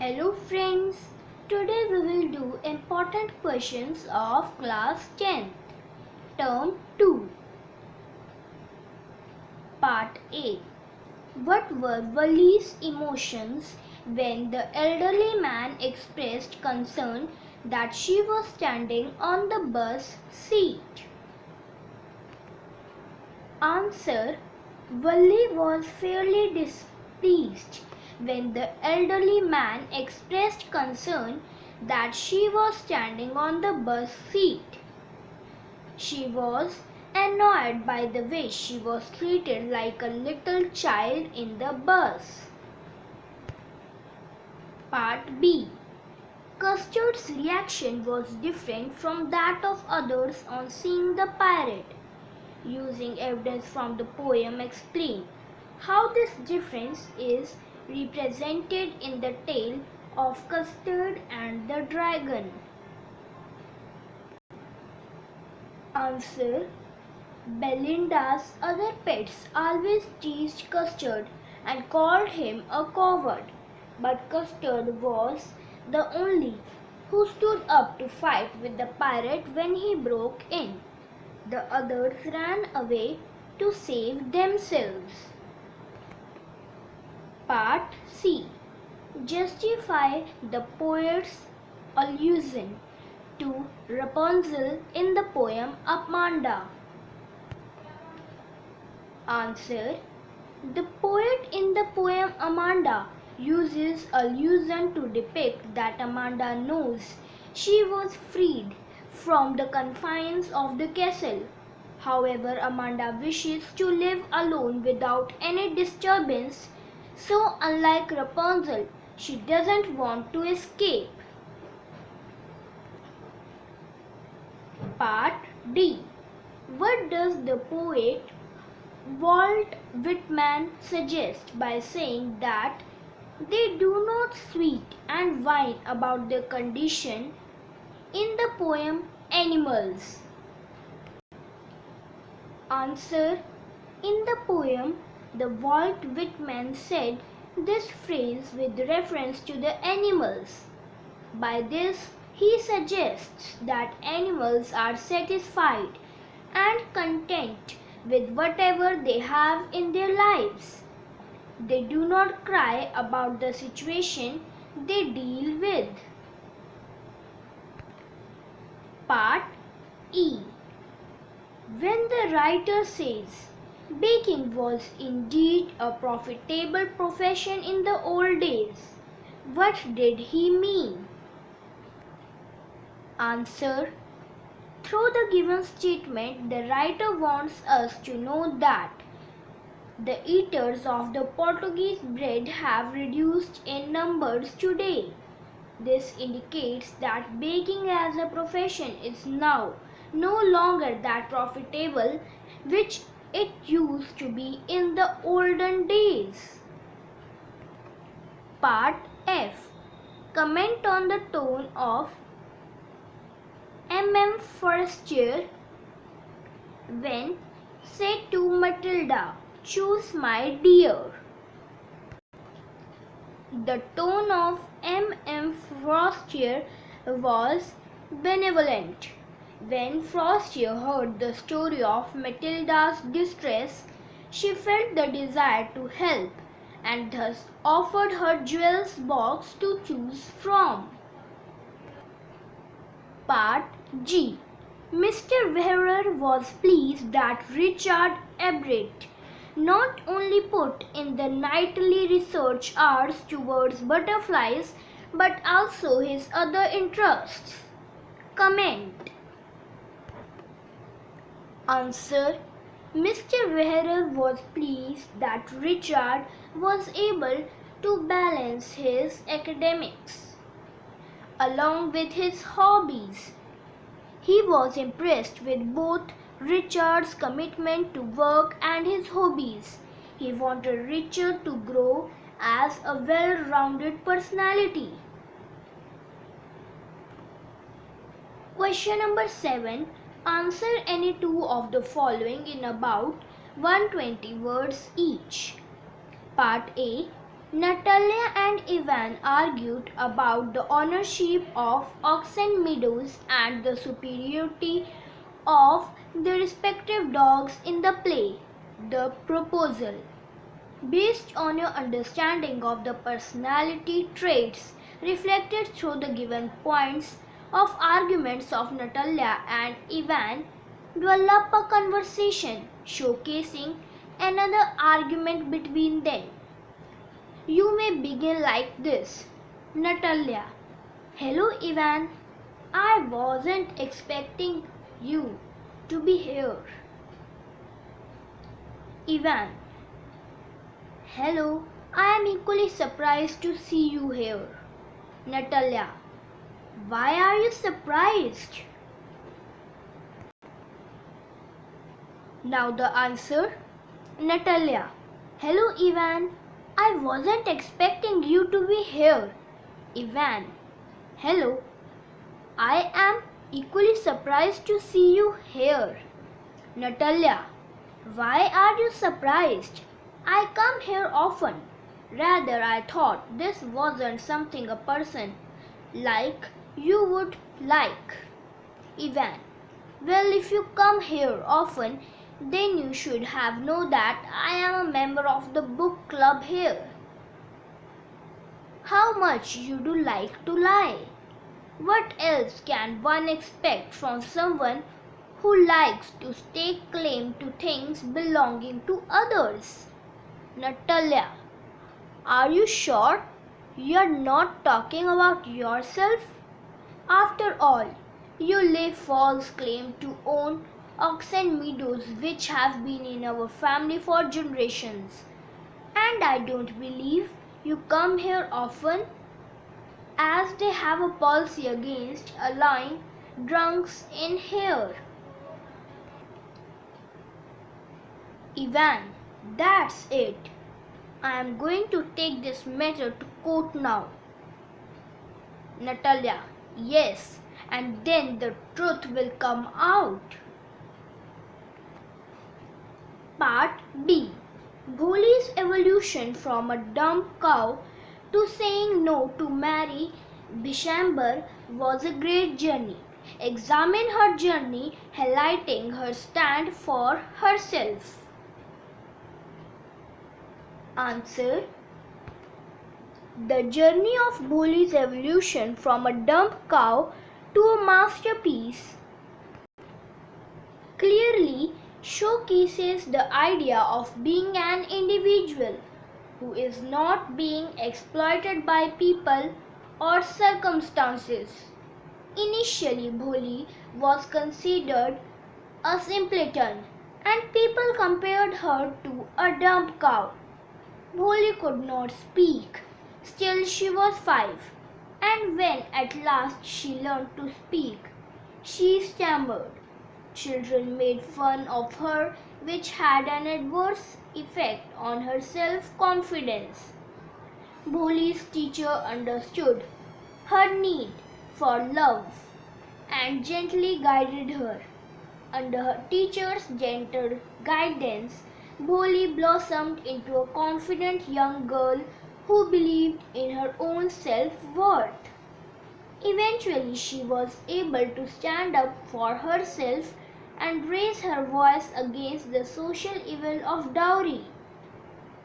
Hello friends, today we will do important questions of class 10th, term 2. Part A. What were Wally's emotions when the elderly man expressed concern that she was standing on the bus seat? Answer. Wally was fairly displeased when the elderly man expressed concern that she was standing on the bus seat. She was annoyed by the way she was treated like a little child in the bus. Part B. Custard's reaction was different from that of others on seeing the pirate. Using evidence from the poem, explain how this difference is represented in the tale of Custard and the Dragon. Answer. Belinda's other pets always teased Custard and called him a coward, but Custard was the only who stood up to fight with the pirate when he broke in. The others ran away to save themselves. Part C. Justify the poet's allusion to Rapunzel in the poem Amanda. Answer. The poet in the poem Amanda uses allusion to depict that Amanda knows she was freed from the confines of the castle. However, Amanda wishes to live alone without any disturbance, so unlike Rapunzel, she doesn't want to escape. Part D. What does the poet Walt Whitman suggest by saying that they do not sweat and whine about their condition in the poem Animals? Answer. In the poem, the Walt Whitman said this phrase with reference to the animals. By this, he suggests that animals are satisfied and content with whatever they have in their lives. They do not cry about the situation they deal with. Part E. When the writer says baking was indeed a profitable profession in the old days, what did he mean? Answer. Through the given statement, the writer wants us to know that the eaters of the Portuguese bread have reduced in numbers today. This indicates that baking as a profession is now no longer that profitable which it used to be in the olden days. Part F. Comment on the tone of M. Forestier when said to Matilda, "Choose my dear." The tone of M. Forestier was benevolent. When Forestier heard the story of Matilda's distress, she felt the desire to help and thus offered her jewels box to choose from. Part G. Mr. Wheeler was pleased that Richard Everett not only put in the nightly research hours towards butterflies but also his other interests. Comment. Answer. Mr. Wheeler was pleased that Richard was able to balance his academics along with his hobbies. He was impressed with both Richard's commitment to work and his hobbies. He wanted Richard to grow as a well-rounded personality. Question number 7. Answer any two of the following in about 120 words each. Part A. Natalia and Ivan argued about the ownership of Oxen Meadows and the superiority of the respective dogs in the play. The proposal, based on your understanding of the personality traits reflected through the given points of arguments of Natalia and Ivan, develop a conversation showcasing another argument between them. You may begin like this. Natalia: Hello Ivan, I wasn't expecting you to be here. Ivan: Hello, I am equally surprised to see you here. Natalia: Why are you surprised? Now the answer. Natalia: Hello Ivan, I wasn't expecting you to be here. Ivan: Hello, I am equally surprised to see you here. Natalia: Why are you surprised? I come here often. Rather, I thought this wasn't something a person like you would like. Ivan: Well, if you come here often, then you should have known that I am a member of the book club here. How much you do like to lie. What else can one expect from someone who likes to stake claim to things belonging to others? Natalia: Are you sure you are not talking about yourself? After all, you lay false claim to own Oxen Meadows, which have been in our family for generations. And I don't believe you come here often, as they have a policy against allowing drunks in here. Ivan: That's it. I am going to take this matter to court now. Natalia: Yes, and then the truth will come out. Part B. Bholi's evolution from a dumb cow to saying no to marry Bishambar was a great journey. Examine her journey, highlighting her stand for herself. Answer. The journey of Bholi's evolution from a dumb cow to a masterpiece clearly showcases the idea of being an individual who is not being exploited by people or circumstances. Initially, Bholi was considered a simpleton, and people compared her to a dumb cow. Bholi could not speak. Still, she was 5, and when at last she learned to speak, she stammered. Children made fun of her, which had an adverse effect on her self-confidence. Bholi's teacher understood her need for love and gently guided her. Under her teacher's gentle guidance, Bholi blossomed into a confident young girl who believed in her own self-worth. Eventually, she was able to stand up for herself and raise her voice against the social evil of dowry.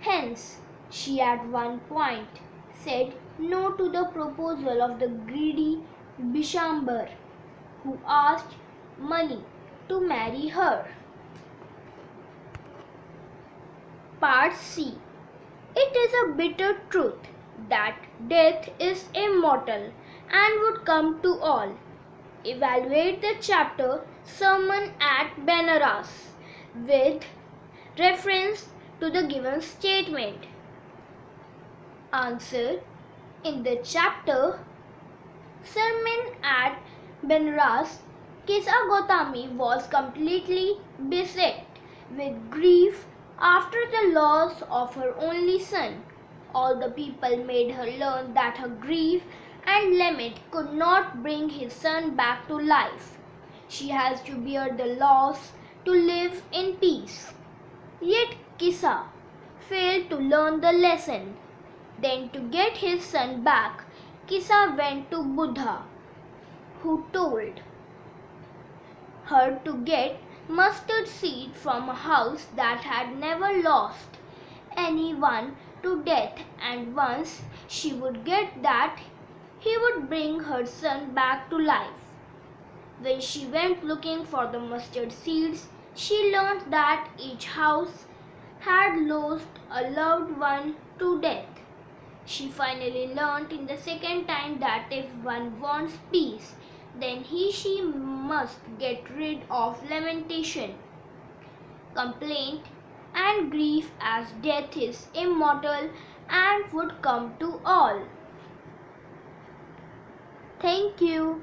Hence, she at one point said no to the proposal of the greedy Bishambar, who asked money to marry her. Part C. It is a bitter truth that death is immortal and would come to all. Evaluate the chapter Sermon at Benaras with reference to the given statement. Answer. In the chapter Sermon at Benaras, Kisa Gotami was completely beset with grief after the loss of her only son. All the people made her learn that her grief and lament could not bring his son back to life. She has to bear the loss to live in peace. Yet Kisa failed to learn the lesson. Then to get his son back, Kisa went to Buddha, who told her to get mustard seed from a house that had never lost anyone to death, and once she would get that, he would bring her son back to life. When she went looking for the mustard seeds, she learned that each house had lost a loved one to death. She finally learned in the second time that if one wants peace, then she must get rid of lamentation, complaint, and grief, as death is immortal and would come to all. Thank you.